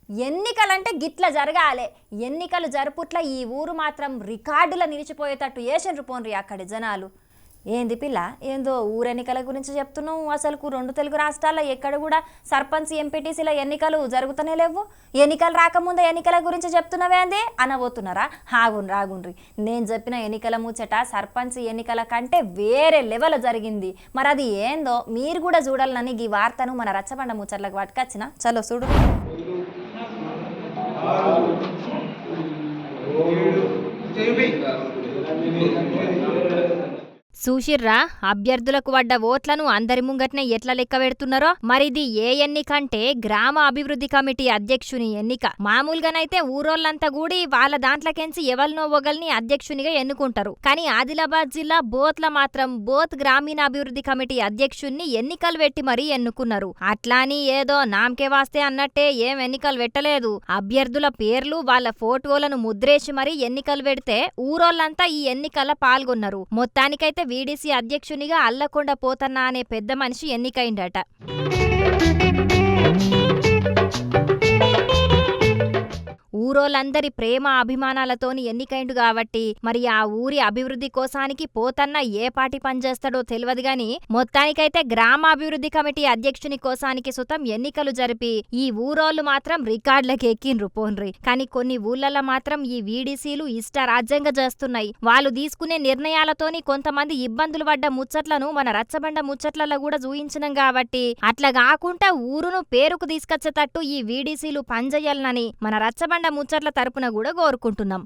ఎన్నికలంటే గిట్ల జరగాలి. ఎన్నికలు జరుపుట్ల ఈ ఊరు మాత్రం రికార్డుల నిలిచిపోయేటట్టు ఏషన్రు పోన్రి అక్కడి జనాలు. ఏంది పిల్ల, ఏందో ఊరెన్నికల గురించి చెప్తున్నావు. అసలుకు 2 తెలుగు రాష్ట్రాల్లో ఎక్కడ కూడా సర్పంచ్ ఎంపీటీసీల ఎన్నికలు జరుగుతూనే లేవు. ఎన్నికలు రాకముందే ఎన్నికల గురించి చెప్తున్నావేంది అనబోతున్నారా? రాగుండ్రి, నేను చెప్పిన ఎన్నికల ముచ్చట సర్పంచ్ ఎన్నికల కంటే వేరే లెవెల్ జరిగింది. మరి అది ఏందో మీరు కూడా చూడాలని ఈ వార్తను మన రచ్చబండ ముచ్చట్లకు పట్టుకొచ్చిన. చలో చూడు. చూసిర్రా అభ్యర్థులకు పడ్డ ఓట్లను అందరి ముంగట్నే ఎట్లా లెక్క పెడుతున్నారో. మరిది ఏ ఎన్నికంటే గ్రామ అభివృద్ధి కమిటీ అధ్యక్షుని ఎన్నిక. మామూలుగానైతే ఊరోళ్ళంతా కూడి వాళ్ళ దాంట్లకెంచి ఎవరినో ఒకల్ని అధ్యక్షునిగా ఎన్నుకుంటారు. కానీ ఆదిలాబాద్ జిల్లా బోత్ల మాత్రం బోత్ గ్రామీణ అభివృద్ధి కమిటీ అధ్యక్షుణ్ణి ఎన్నికలు పెట్టి మరీ ఎన్నుకున్నారు. అట్లాని ఏదో నామకే వాస్తే అన్నట్టే ఏం ఎన్నికలు పెట్టలేదు. అభ్యర్థుల పేర్లు వాళ్ళ ఫోటోలను ముద్రేసి మరీ ఎన్నికలు పెడితే ఊరోళ్ళంతా ఈ ఎన్నికల పాల్గొన్నారు. మొత్తానికైతే వీడీసీ అధ్యక్షునిగా అల్లకొండ పోతన్న అనే పెద్ద మనిషి ఎన్నికైండట. ఊరోళ్ళందరి ప్రేమ అభిమానాలతోని ఎన్నికైండు కాబట్టి మరి ఆ ఊరి అభివృద్ధి కోసానికి పోతన్న ఏ పార్టీ పనిచేస్తాడో తెలియదు గాని మొత్తానికైతే గ్రామ అభివృద్ధి కమిటీ అధ్యక్షుని కోసానికి సుతం ఎన్నికలు జరిపి ఈ ఊరోళ్ళు మాత్రం రికార్డులకు ఎక్కిండ్రు పోన్రి. కానీ కొన్ని ఊళ్ళల్లో మాత్రం ఈ వీడీసీలు ఇష్టారాజ్యంగా చేస్తున్నాయి. వాళ్ళు తీసుకునే నిర్ణయాలతోని కొంతమంది ఇబ్బందులు పడ్డ ముచ్చట్లను మన రచ్చబండ ముచ్చట్లలో కూడా చూయించినాం కాబట్టి అట్లా కాకుండా ఊరును పేరుకు తీసుకొచ్చేటట్టు ఈ వీడీసీలు పనిచేయాలనని మన రచ్చబండ ముచ్చట్ల తరపున కూడా కోరుకుంటున్నాం.